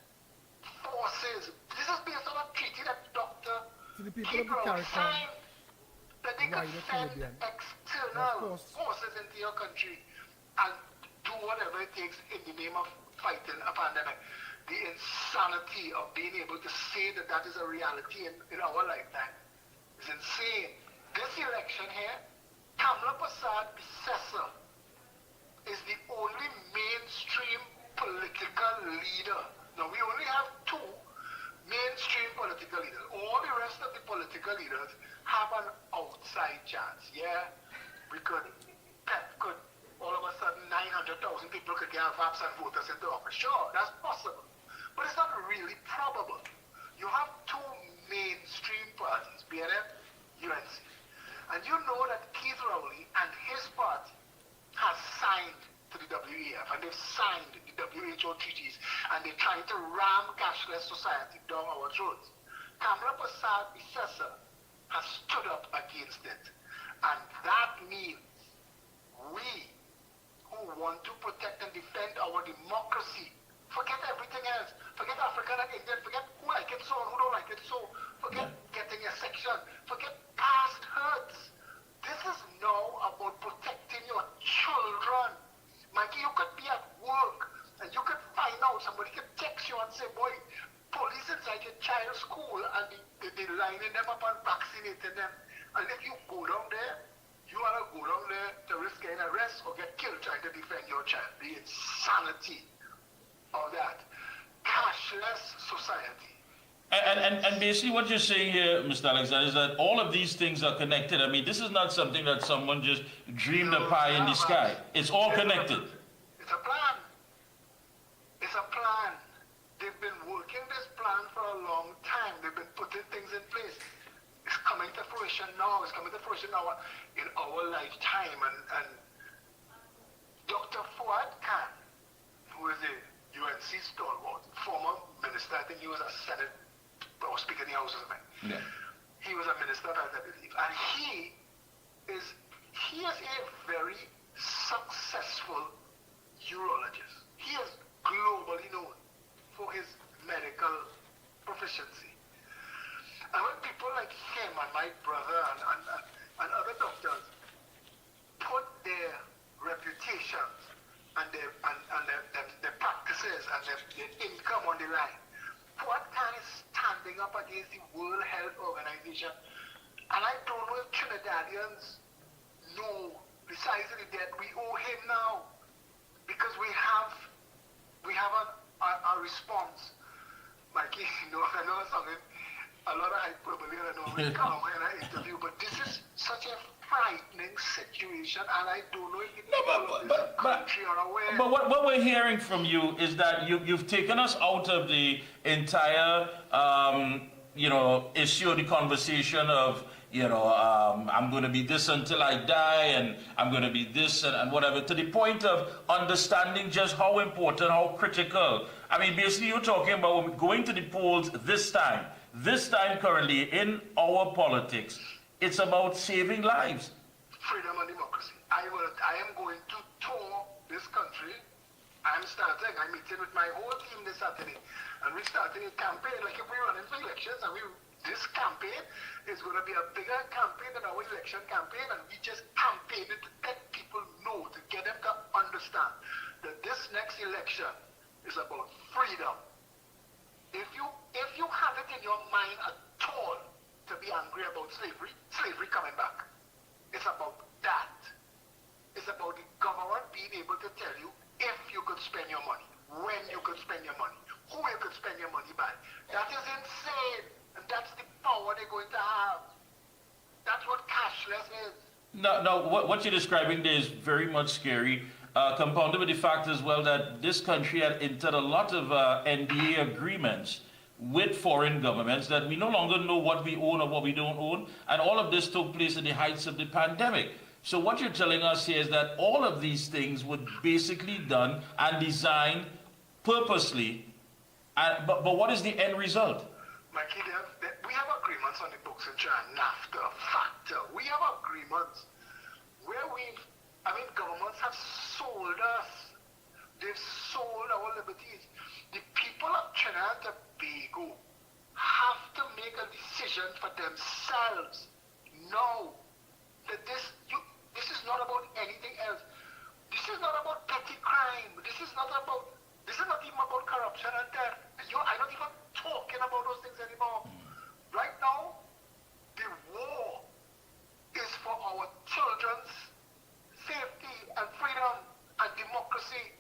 forces. This is based on a treaty that Dr. Kibro signed, that they could send external forces into your country and do whatever it takes in the name of fighting a pandemic. The insanity of being able to say that that is a reality in our lifetime is insane. This election here, Kamla Persad-Bissessar is the only mainstream political leader. Now, we only have two mainstream political leaders. All the rest of the political leaders have an outside chance. Yeah, we could, all of a sudden, 900,000 people could get VAPs and voters into office. Sure, that's possible. But it's not really probable. You have two mainstream parties, BNF, UNC. And you know that Keith Rowley and his party has signed to the WEF, and they've signed the WHO treaties, and they're trying to ram cashless society down our throats. Kamla Persad-Bissessar has stood up against it. And that means we who want to protect and defend our democracy, forget everything else, forget African and Indian, forget who like it so and who don't like it so, forget getting a section, forget past hurts. This is now about protecting your children. Mikey, you could be at work and you could find out, somebody could text you and say, boy, police inside your child's school, and they're lining them up and vaccinating them. And if you go down there, you want to go down there to risk getting arrested or get killed trying to defend your child. The insanity of that. Cashless society. And basically what you're saying here, Mr. Alexander, is that all of these things are connected. I mean, this is not something that someone just dreamed a pie in the sky. It's all connected. It's a plan. It's a plan. They've been working this plan for a long time. They've been putting things in place. It's coming to fruition now. It's coming to fruition now in our lifetime. And Dr. Fuad Khan, who is a UNC stalwart, former minister, I think he was a Senate or Speaker in the House or something. Yeah. He was a minister, I believe. And he is a very successful urologist. He is globally known for his medical proficiency. And when people like him and my brother and other doctors put their reputations and their practices and their income on the line, what kind is standing up against the World Health Organization? And I don't know if Trinidadians know the size of the debt we owe him now, because we have a response. Mikey, I know something, a lot of hyperbole, I know we come in an interview, but this is such a frightening situation, and I don't know if the people of this country are aware. But what we're hearing from you is that you've taken us out of the entire, issue of the conversation of, I'm going to be this until I die, and I'm going to be this and whatever, to the point of understanding just how important, how critical. I mean, basically, you're talking about going to the polls this time currently in our politics. It's about saving lives. Freedom and democracy. I am going to tour this country. I'm meeting with my whole team this Saturday, and we're starting a campaign. Like if we're running for elections, and this campaign is going to be a bigger campaign than our election campaign, and we just campaign it to let people know, to get them to understand that this next election is about freedom. If you have it in your mind at all to be angry about slavery coming back, it's about that. It's about the government being able to tell you if you could spend your money, when you could spend your money, who you could spend your money by. That is insane, and that's the power they're going to have. That's what cashless is. No, what you're describing there is very much scary, compounded with the fact as well that this country had entered a lot of NDA agreements with foreign governments that we no longer know what we own or what we don't own, and all of this took place at the heights of the pandemic. So what you're telling us here is that all of these things were basically done and designed purposely, but what is the end result? Mikey, we have agreements on the books in China, NAFTA, FACTA. We have agreements where governments have sold us. They've sold our liberties. The people of Trinidad and Tobago have to make a decision for themselves now that this is not about anything else. This is not about petty crime. This is not even about corruption and theft. I'm not even talking about those things anymore. Right now, the war is for our children's safety and freedom and democracy.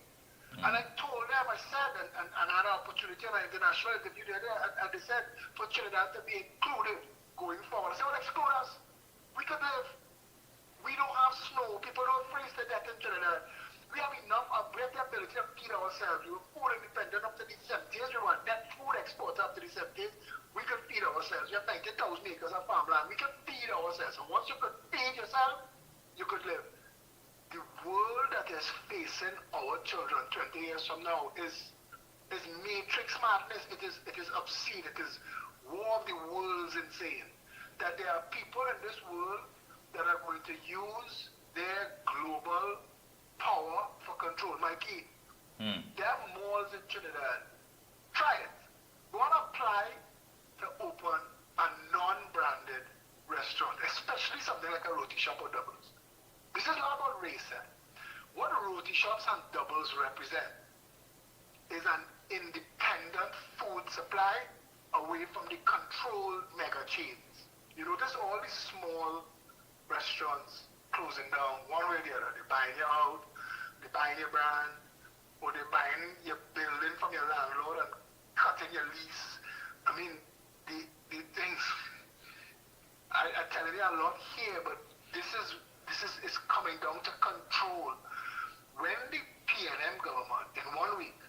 And I told them, I said, and I had an opportunity in an international interview there, and they said for Trinidad to be included going forward. I said, well, exclude us. We could live. We don't have snow. People don't freeze to death in Trinidad. We have enough, we have the ability to feed ourselves. We were food independent up to the 70s. We were net food exporter up to the 70s. We could feed ourselves. We have 90,000 acres of farmland. We can feed ourselves. And once you could feed yourself, you could live. The world that is facing our children 20 years from now is matrix madness. It is obscene. It is war of the worlds insane. That there are people in this world that are going to use their global power for control. Mikey, there are malls in Trinidad. Try it. Go and apply to open a non-branded restaurant, especially something like a roti shop or doubles. This is not about race. What roti shops and doubles represent is an independent food supply away from the controlled mega chains. You notice all these small restaurants closing down one way or the other. They're buying you out, they're buying your brand, or they're buying your building from your landlord and cutting your lease. I mean, the things, I tell you a lot here, but this is coming down to control. When the PNM government, in 1 week,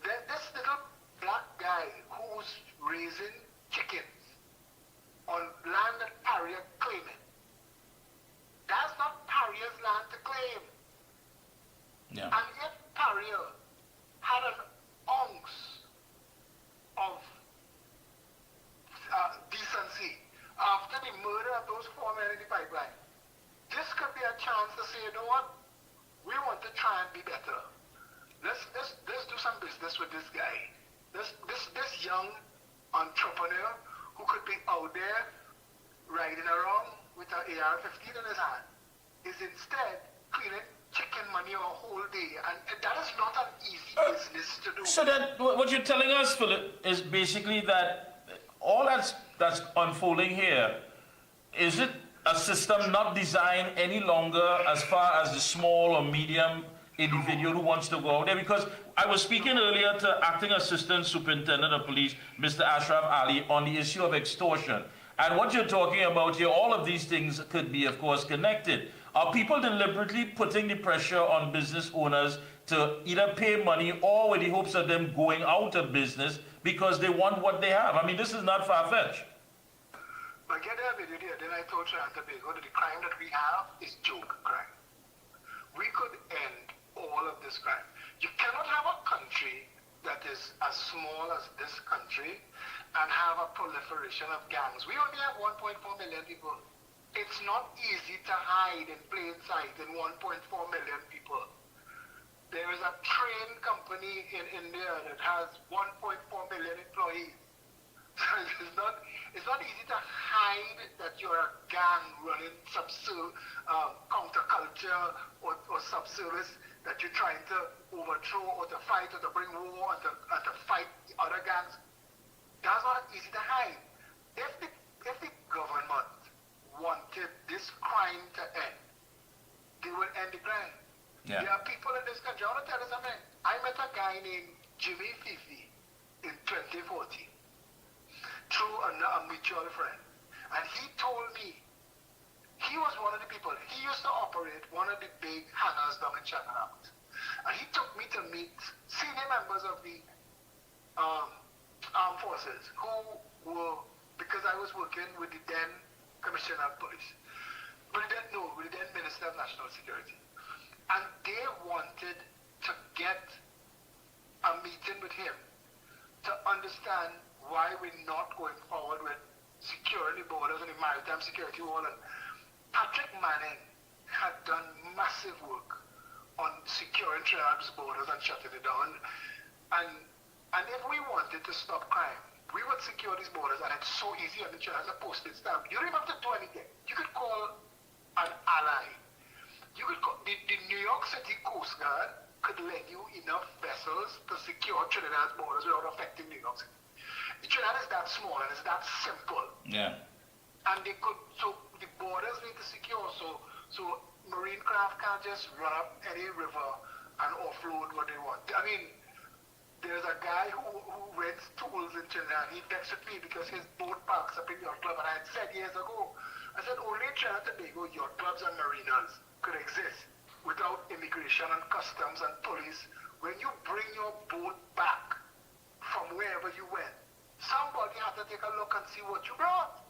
this little black guy who's raising chickens on land that Parrier claiming, that's not Parrier's land to claim. Yeah. And if Parrier had an ounce of decency after the murder of those 4 men in the pipeline, this could be a chance to say, you know what, we want to try and be better. Let's do some business with this guy. This young entrepreneur who could be out there riding around with an AR-15 in his hand is instead cleaning chicken money a whole day, and that is not an easy business to do. So that what you're telling us, Philip, is basically that all that's unfolding here, is it a system not designed any longer as far as the small or medium individual who wants to go out there? Because I was speaking earlier to Acting Assistant Superintendent of Police, Mr. Ashraf Ali, on the issue of extortion. And what you're talking about here, all of these things could be, of course, connected. Are people deliberately putting the pressure on business owners to either pay money or with the hopes of them going out of business because they want what they have? I mean, this is not far-fetched. But get that video there, then I told Trinidad and Tobago that the crime that we have is joke crime. We could end all of this crime. You cannot have a country that is as small as this country and have a proliferation of gangs. We only have 1.4 million people. It's not easy to hide in plain sight in 1.4 million people. There is a train company in India that has 1.4 million employees. It's not easy to hide that you're a gang running counterculture or subservice that you're trying to overthrow or to fight or to bring war and to fight the other gangs. That's not easy to hide. If the government wanted this crime to end, they would end the crime. Yeah. There are people in this country. I want to tell you something. I met a guy named Jimmy Fifi in 2014. Through a mutual friend. And he told me, he was one of the people, he used to operate one of the big hangars down in Chatham. And he took me to meet senior members of the armed forces who were, because I was working with the then Commissioner of Police, with the then Minister of National Security. And they wanted to get a meeting with him to understand why we're not going forward with securing the borders and the maritime security wall. And Patrick Manning had done massive work on securing Trinidad's borders and shutting it down. And if we wanted to stop crime, we would secure these borders, and it's so easy on the Trinidad as a postage stamp. You don't even have to do anything. You could call an ally. You could call the New York City Coast Guard could lend you enough vessels to secure Trinidad's borders without affecting New York City. Trinidad is that small and it's that simple. Yeah. And they could, so the borders need to secure, so marine craft can't just run up any river and offload what they want. I mean, there's a guy who rents tools in Trinidad. He texted me because his boat parks up in yacht club, and I had said years ago, I said only Trinidad and Tobago yacht clubs and marinas could exist without immigration and customs and police. When you bring your boat back from wherever you went, somebody has to take a look and see what you brought.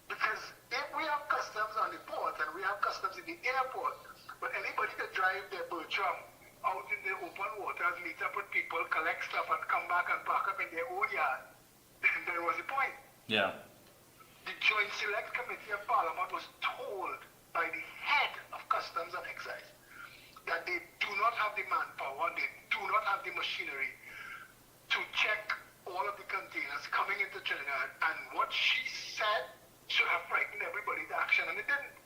Because if we have customs on the port and we have customs in the airport, but anybody that drive their Bertram out in the open waters, meet up with people, collect stuff, and come back and park up in their own yard, then what's the point? Yeah. The Joint Select Committee of Parliament was told by the head of Customs and Excise that they do not have the manpower, they do not have the machinery to check all of the containers coming into Trinidad, and what she said should have frightened everybody to action, and it didn't.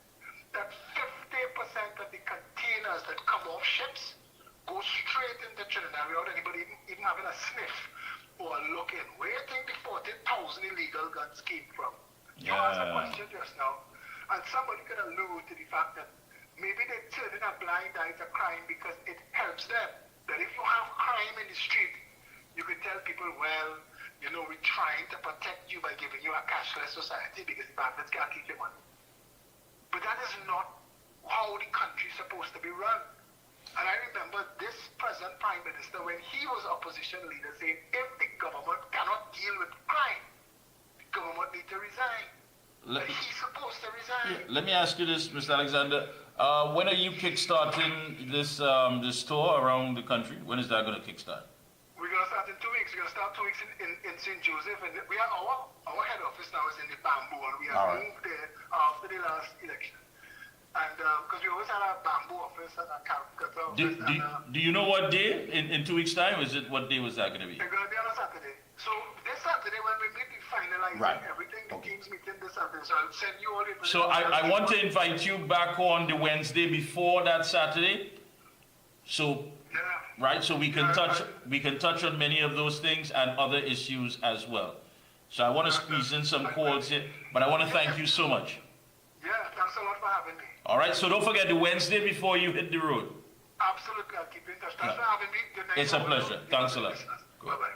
That 50% of the containers that come off ships go straight into Trinidad without anybody even having a sniff or a look in. Where do you think the 40,000 illegal guns came from? You asked a question just now, and somebody could allude to the fact that maybe they're turning a blind eye to crime because it helps them. That if you have crime in the street, you could tell people, well, you know, we're trying to protect you by giving you a cashless society because the bandits can't keep your money. But that is not how the country's supposed to be run. And I remember this present Prime Minister, when he was opposition leader, saying, if the government cannot deal with crime, the government needs to resign. He's supposed to resign. Let me ask you this, Mr. Alexander. When are you kickstarting this tour around the country? When is that going to kickstart? We're going to start in 2 weeks. We're going to start 2 weeks in St. Joseph. And we are our head office now is in the Bamboo, and we have moved there after the last election. And because we always had a Bamboo office and a Calcutta office. Do you know what day in 2 weeks' time? What day was that going to be? It's going to be on a Saturday. So this Saturday, when we meet, we finalize everything. The team's meeting this Saturday. So I'll send you all the information. So I want to invite you back on the Wednesday before that Saturday. So. Right, so we can touch on many of those things and other issues as well. So I want to squeeze in some calls here, but I want to thank you so much. Yeah, thanks a lot for having me. All right, so don't forget the Wednesday before you hit the road. Absolutely, I'll keep in touch. Thanks for having me. Good night. It's a pleasure. Thanks a lot. Bye-bye.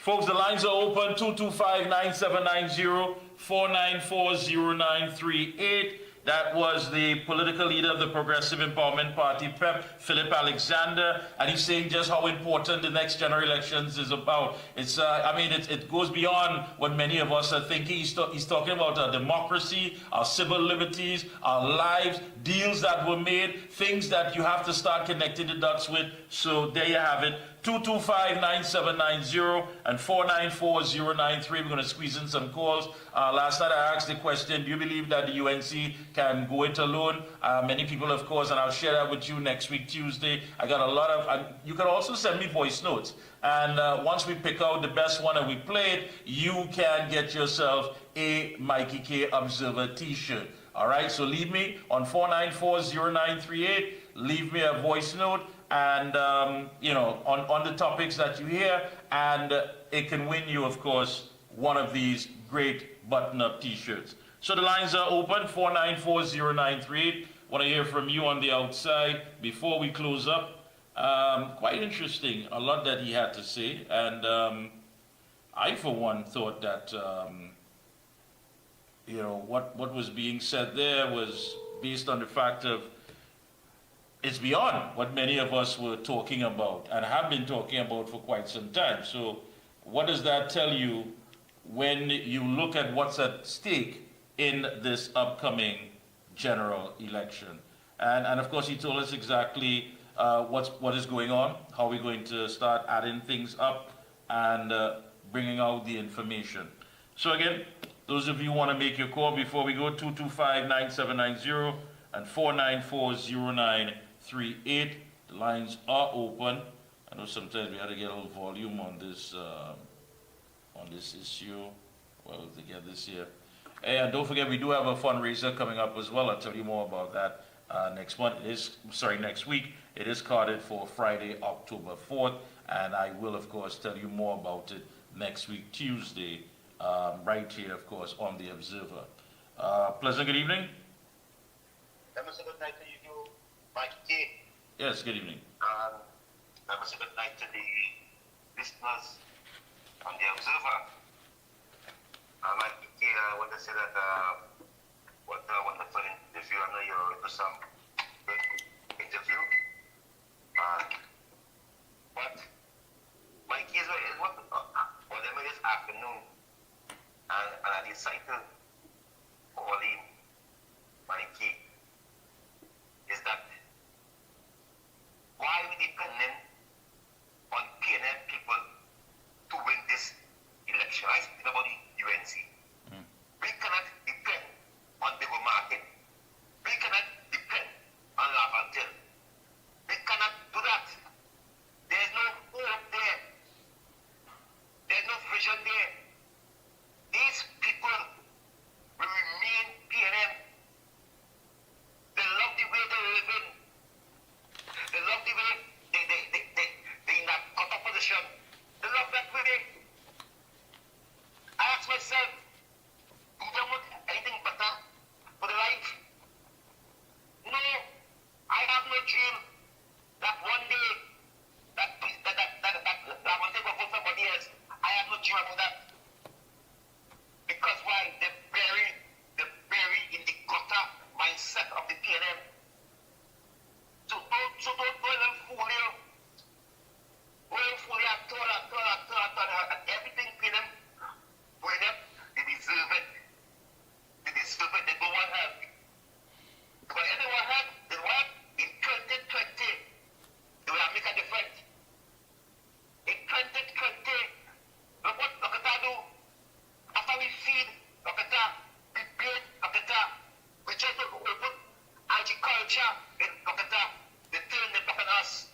Folks, the lines are open, 225-9790, 494-0938. That was the political leader of the Progressive Empowerment Party, PEP, Philip Alexander, and he's saying just how important the next general elections is about. It's, it goes beyond what many of us are thinking. He's talking about our democracy, our civil liberties, our lives, deals that were made, things that you have to start connecting the dots with. So there you have it. 225-9790 and 494-093. We're going to squeeze in some calls. Last night I asked the question, do you believe that the UNC can go it alone? Many people, of course, and I'll share that with you next week, Tuesday. I got a lot of, you can also send me voice notes. And once we pick out the best one and we play it, you can get yourself a Mikey K Observer t-shirt. All right, so leave me on 494-0938. Leave me a voice note. And, on the topics that you hear, and it can win you, of course, one of these great button-up t-shirts. So the lines are open, 494-0938. Want to hear from you on the outside before we close up. Quite interesting, a lot that he had to say. And I, for one, thought that, what was being said there was based on the fact of it's beyond what many of us were talking about and have been talking about for quite some time. So what does that tell you when you look at what's at stake in this upcoming general election? And of course, he told us exactly what is going on, how we're going to start adding things up and bringing out the information. So again, those of you who want to make your call before we go, 225-9790 and 494-0938. The lines are open. I know sometimes we had to get a little volume on this issue. Well, to get this here. And don't forget, we do have a fundraiser coming up as well. I'll tell you more about that next week. It is carded for Friday, October 4th, and I will, of course, tell you more about it next week, Tuesday, right here, of course, on The Observer. Pleasant good evening. Good night to you, Mikey K. Yes, good evening. Good night to the listeners on The Observer. Mikey K, I want to say that what a wonderful interview. I know you're into some good interview. But Mikey is what this afternoon, and I decided to call him Mikey, is that why we dependent on PNM people to win this election? I speak about the UNC. We cannot depend on the market. We cannot depend on Lavantil. We cannot do that. There's no hope there. There's no vision there. These people will remain PNM. They love the way they live in. They love the way they in that cut position. They love that way. I ask myself, do they want anything better for their life? No, I have no dream that one day that one day will vote for somebody else. I have no dream about that. Because why? They're buried in the gutter mindset of the PNM. So don't go and fool you. Go and fool you at all. Everything PNM going up, they deserve it. They go one help. Because anyone help, they what? In 2020, they will make a difference. In 2020, look at that do. After we feed, look at that. We build, look at that. We try to put agriculture in, look at that. They turn the back on us.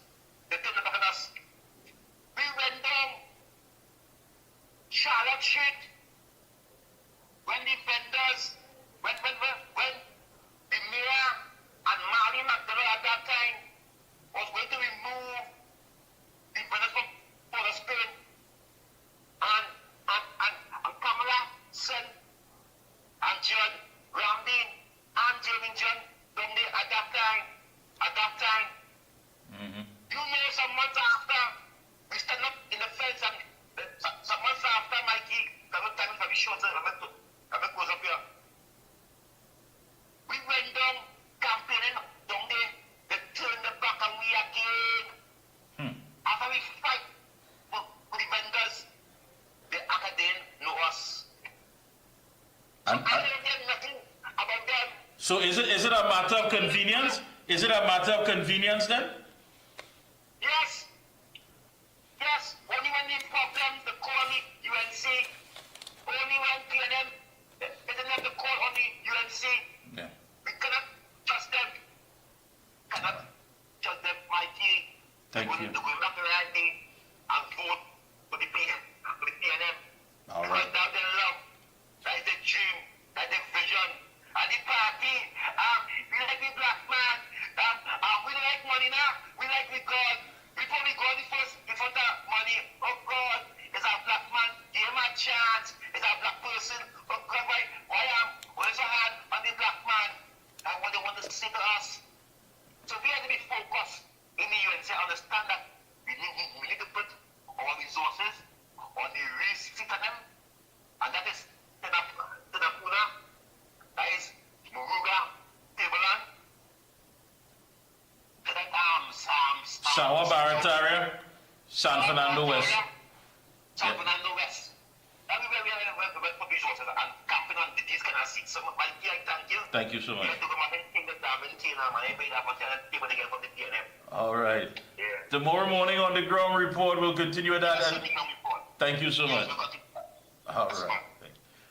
We went down Charlotte Street when the vendors, when the mayor and Marty McDonald at that time was going to remove the vendors from Port of Spain, and Kamala sent and John Ramdin and Jamie John down there at that time. So is it a matter of convenience? Is it a matter of convenience then? Yes. Yes. Only when the problems, they call me UNC. Only when PNM isn't have to call on the UNC. Yeah. We cannot trust them. Cannot trust them, Mikey. Thank you. To go back to the right thing and vote for the PNM. All right. Because that's the love, that's the dream, that's the vision. And the party, we like the black man. We don't like money now. We like the God. Before we go before the money, oh God, is a black man. Give him a chance. Is a black person. Oh God, why so hard on the black man? And what they want to say to us. So we have to be focused in the UNC. Understand that we need to put our resources on the real citizen, and that is Tenapuna, that is Muruga, Timberland, Sawa Barataria, San Fernando West. San Fernando West. Everywhere we have put resources and camping on these kind of seats. So, Mikey, I thank you. Thank you so much. You have to come and think that I'm in Tina, man. I made up for people to get from the PNM. All right. Yeah. Tomorrow morning on the ground report, we'll continue with that. And thank you so much. All right.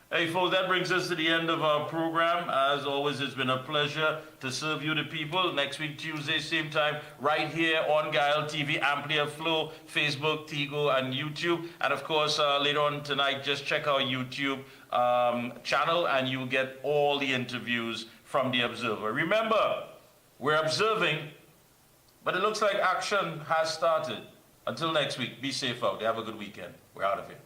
Hey, folks, that brings us to the end of our program. As always, it's been a pleasure to serve you, the people. Next week, Tuesday, same time, right here on Guile TV, Amplia Flow, Facebook, Tigo, and YouTube. And, of course, later on tonight, just check our YouTube channel, and you'll get all the interviews from The Observer. Remember, we're observing, but it looks like action has started. Until next week, be safe out there. Have a good weekend. We're out of here.